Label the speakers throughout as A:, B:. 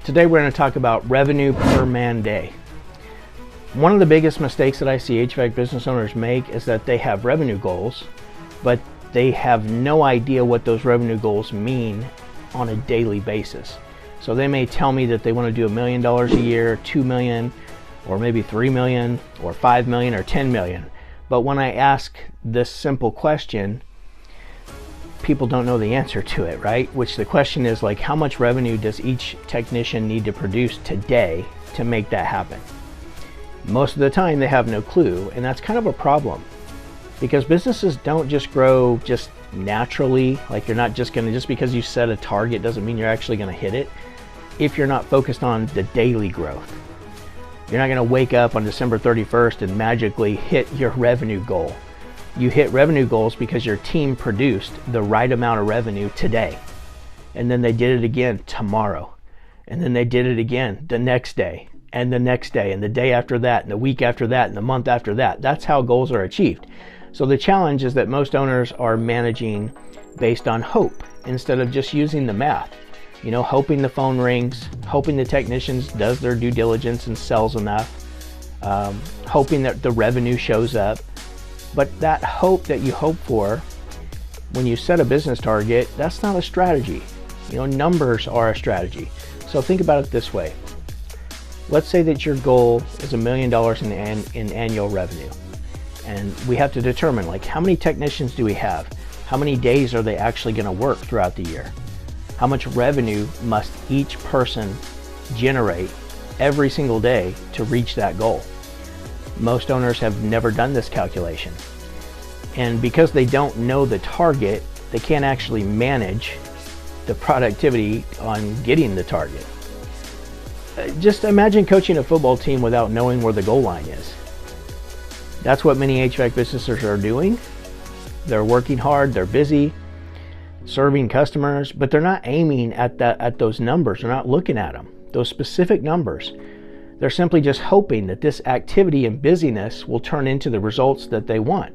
A: Today we're going to talk about revenue per man day. One of the biggest mistakes that I see HVAC business owners make is that they have revenue goals, but they have no idea what those revenue goals mean on a daily basis. So they may tell me that they want to do $1 million a year, 2 million, or maybe 3 million, or 5 million, or 10 million. But when I ask this simple question, people don't know the answer to it, right? Which the question is like, how much revenue does each technician need to produce today to make that happen? Most of the time they have no clue, and that's kind of a problem because businesses don't just grow just naturally. Like you're not just gonna, just because you set a target doesn't mean you're actually gonna hit it if you're not focused on the daily growth. You're not gonna wake up on December 31st and magically hit your revenue goal. You hit revenue goals because your team produced the right amount of revenue today. And then they did it again tomorrow. And then they did it again the next day, and the next day, and the day after that, and the week after that, and the month after that. That's how goals are achieved. So the challenge is that most owners are managing based on hope instead of just using the math. You know, hoping the phone rings, hoping the technicians does their due diligence and sells enough, hoping that the revenue shows up. But that hope that you hope for when you set a business target, that's not a strategy. You know, numbers are a strategy. So think about it this way. Let's say that your goal is $1 million in annual revenue. And we have to determine, like, how many technicians do we have? How many days are they actually going to work throughout the year? How much revenue must each person generate every single day to reach that goal? Most owners have never done this calculation. And because they don't know the target, they can't actually manage the productivity on getting the target. Just imagine coaching a football team without knowing where the goal line is. That's what many HVAC businesses are doing. They're working hard, they're busy, serving customers, but they're not aiming at those numbers. They're not looking at them, those specific numbers. They're simply just hoping that this activity and busyness will turn into the results that they want.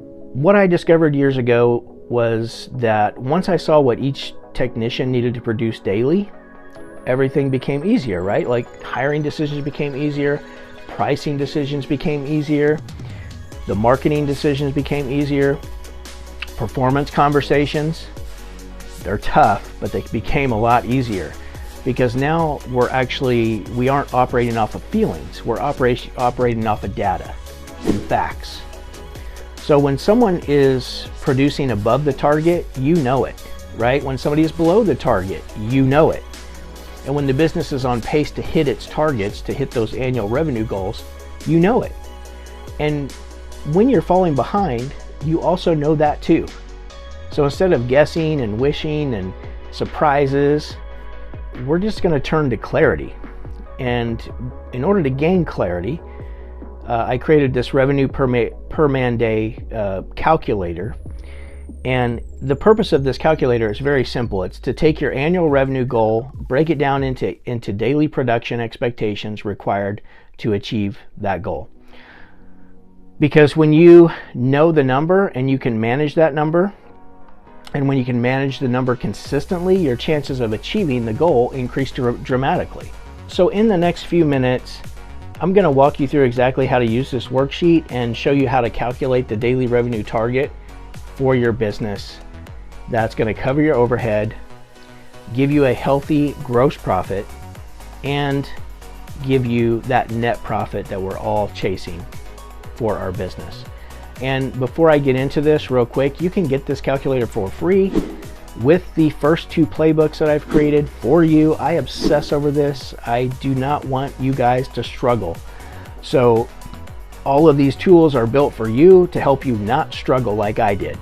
A: What I discovered years ago was that once I saw what each technician needed to produce daily, everything became easier, right? Like hiring decisions became easier, pricing decisions became easier, the marketing decisions became easier, performance conversations, they're tough, but they became a lot easier. Because now we aren't operating off of feelings, we're operating off of data and facts. So when someone is producing above the target, you know it, right? When somebody is below the target, you know it. And when the business is on pace to hit its targets, to hit those annual revenue goals, you know it. And when you're falling behind, you also know that too. So instead of guessing and wishing and surprises, we're just going to turn to clarity. And in order to gain clarity, I created this revenue per man day calculator. And the purpose of this calculator is very simple. It's to take your annual revenue goal, break it down into daily production expectations required to achieve that goal. Because when you know the number and you can manage that number, and when you can manage the number consistently, your chances of achieving the goal increase dramatically. So in the next few minutes, I'm going to walk you through exactly how to use this worksheet and show you how to calculate the daily revenue target for your business. That's going to cover your overhead, give you a healthy gross profit, and give you that net profit that we're all chasing for our business. And before I get into this real quick, you can get this calculator for free with the first 2 playbooks that I've created for you. I obsess over this. I do not want you guys to struggle. So all of these tools are built for you to help you not struggle like I did.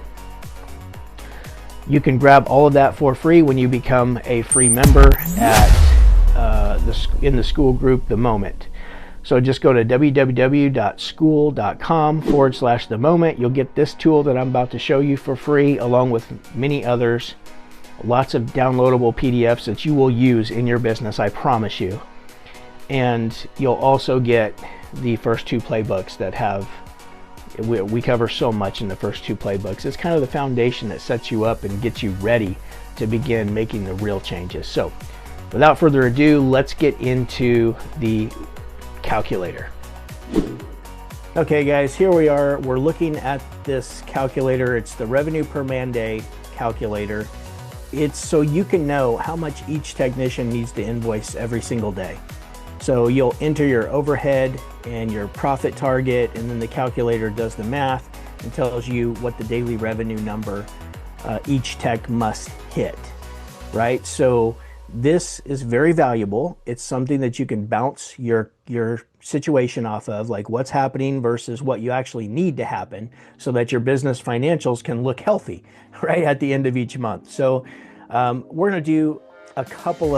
A: You can grab all of that for free when you become a free member at in the school group The Moment. So just go to www.school.com/The Moment. You'll get this tool that I'm about to show you for free, along with many others. Lots of downloadable PDFs that you will use in your business, I promise you. And you'll also get the first 2 playbooks that have, we cover so much in the first 2 playbooks. It's kind of the foundation that sets you up and gets you ready to begin making the real changes. So Without further ado, let's get into the calculator. Okay guys, here we are. We're looking at this calculator. It's the revenue per man day calculator. It's so you can know how much each technician needs to invoice every single day. So you'll enter your overhead and your profit target, and then the calculator does the math and tells you what the daily revenue number each tech must hit, right? So this is very valuable. It's something that you can bounce your situation off of, like what's happening versus what you actually need to happen, so that your business financials can look healthy, right, at the end of each month. So we're going to do a couple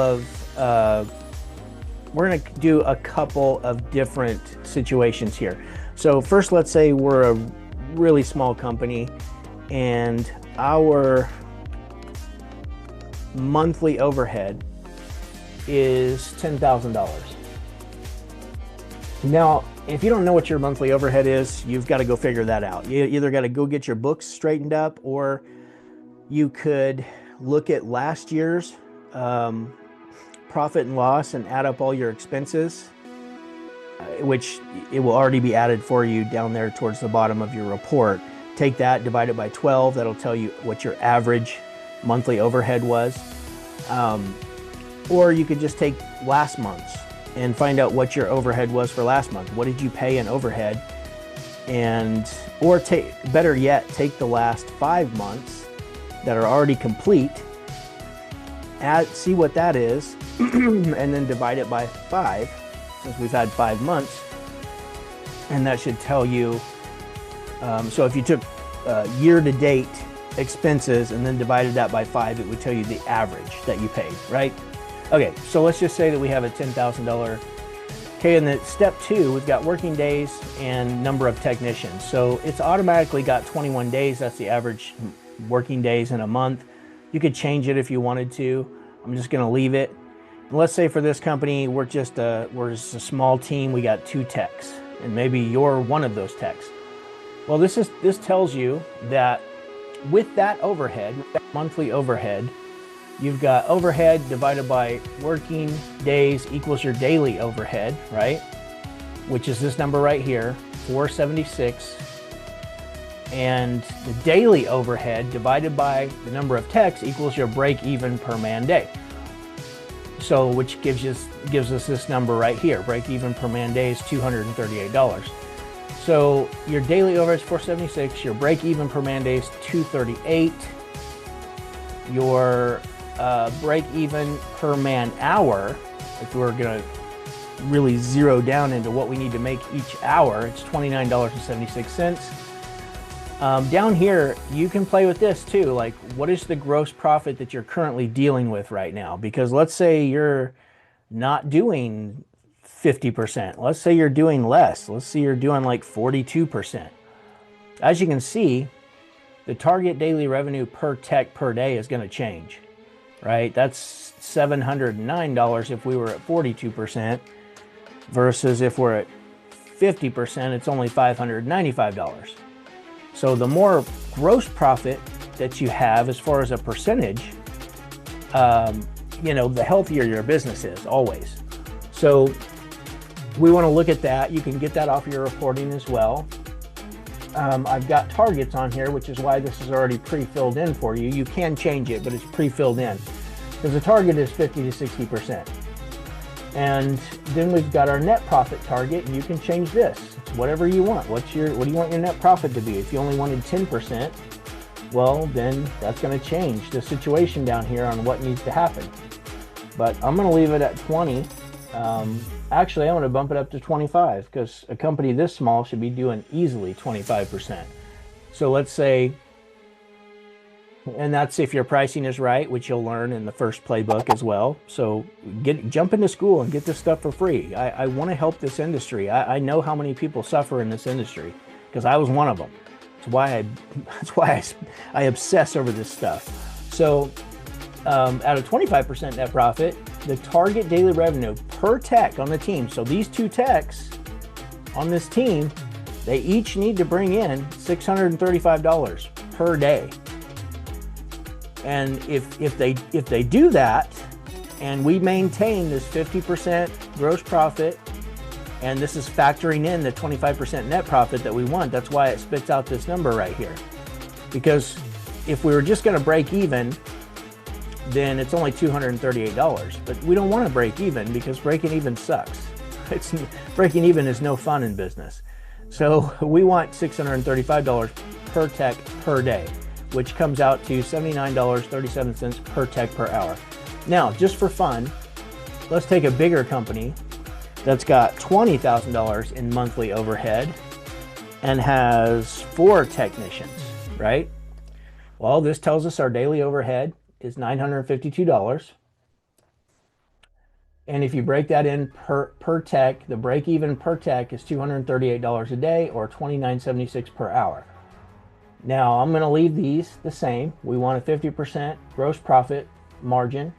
A: of different situations here. So first, let's say we're a really small company and our monthly overhead is $10,000. Now, if you don't know what your monthly overhead is, you've got to go figure that out. You either got to go get your books straightened up, or you could look at last year's profit and loss and add up all your expenses, which it will already be added for you down there towards the bottom of your report. Take that, divide it by 12. That'll tell you what your average monthly overhead was. Or you could just take last month's and find out what your overhead was for last month. What did you pay in overhead? Or better yet, take the last 5 months that are already complete, see what that is, and then divide it by 5, since we've had 5 months, and that should tell you. So if you took year-to-date expenses and then divided that by 5, it would tell you the average that you paid, right? Okay, so let's just say that we have a $10,000. Okay, and then step 2, we've got working days and number of technicians. So it's automatically got 21 days. That's the average working days in a month. You could change it if you wanted to. I'm just going to leave it. And let's say for this company, we're just a small team. We got 2 techs, and maybe you're one of those techs. Well, this tells you that with that overhead, that monthly overhead, you've got overhead divided by working days equals your daily overhead, right? Which is this number right here, 476. And the daily overhead divided by the number of techs equals your break even per man day. So which gives us this number right here. Break even per man day is $238. So your daily overhead is 476, your break even per man day is 238. Your break even per man hour, if we're going to really zero down into what we need to make each hour, it's $29.76. Down here, you can play with this too. Like, what is the gross profit that you're currently dealing with right now? Because let's say you're not doing 50%. Let's say you're doing less. Let's say you're doing like 42%. As you can see, the target daily revenue per tech per day is going to change, right? That's $709 if we were at 42%, versus if we're at 50%, it's only $595. So the more gross profit that you have as far as a percentage, the healthier your business is always. So we want to look at that. You can get that off your reporting as well. I've got targets on here, which is why this is already pre-filled in for you. You can change it, but it's pre-filled in because the target is 50 to 60%. And then we've got our net profit target, and you can change this. It's whatever you want. What do you want your net profit to be? If you only wanted 10%, well, then that's going to change the situation down here on what needs to happen. But I'm going to leave it at 20. Actually, I want to bump it up to 25 because a company this small should be doing easily 25%. So let's say, and that's if your pricing is right, which you'll learn in the first playbook as well. So jump into school and get this stuff for free. I want to help this industry. I know how many people suffer in this industry because I was one of them. That's why I obsess over this stuff. So at a 25% net profit, the target daily revenue per tech on the team. So these 2 techs on this team, they each need to bring in $635 per day. And if they do that, And we maintain this 50% gross profit, and this is factoring in the 25% net profit that we want. That's why it spits out this number right here. Because if we were just gonna break even, then it's only $238. But we don't wanna break even because breaking even sucks. Breaking even is no fun in business. So we want $635 per tech per day, which comes out to $79.37 per tech per hour. Now, just for fun, let's take a bigger company that's got $20,000 in monthly overhead and has 4 technicians, right? Well, this tells us our daily overhead is $952. And if you break that in per tech, the break even per tech is $238 a day, or $29.76 per hour. Now, I'm going to leave these the same. We want a 50% gross profit margin,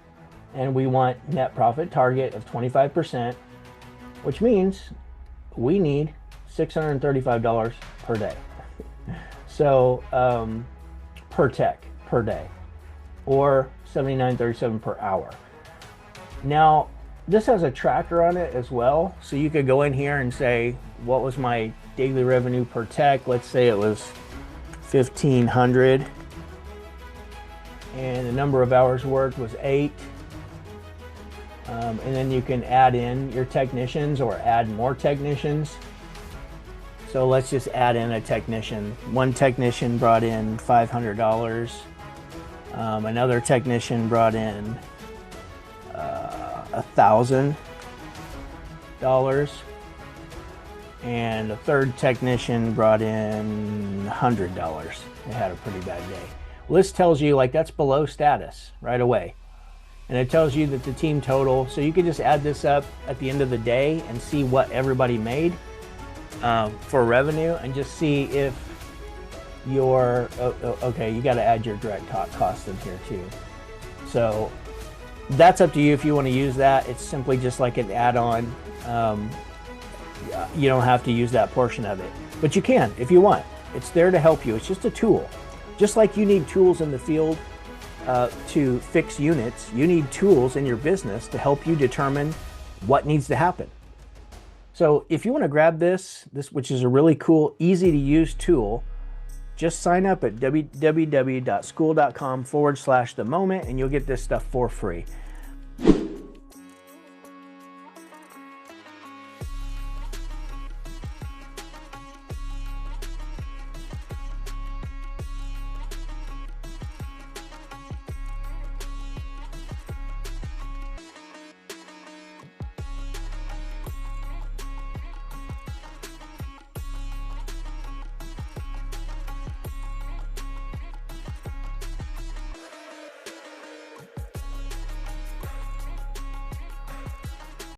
A: and we want net profit target of 25%, which means we need $635 per day. So per tech per day, or $79.37 per hour. Now, this has a tracker on it as well, so you could go in here and say, what was my daily revenue per tech? Let's say it was 1,500, and the number of hours worked was 8. And then you can add in your technicians or add more technicians. So let's just add in a technician. One technician brought in $500. Another technician brought in $1,000, and a third technician brought in $100. They had a pretty bad day. Well, this tells you, like, that's below status right away, and it tells you that the team total. So you can just add this up at the end of the day and see what everybody made for revenue, and just see if your okay, you got to add your direct cost in here too. So that's up to you if you want to use that. It's simply just like an add-on. You don't have to use that portion of it, but you can if you want. It's there to help you. It's just a tool. Just like you need tools in the field to fix units, you need tools in your business to help you determine what needs to happen. So if you want to grab this, which is a really cool, easy to use tool, just sign up at www.school.com/themoment, and you'll get this stuff for free.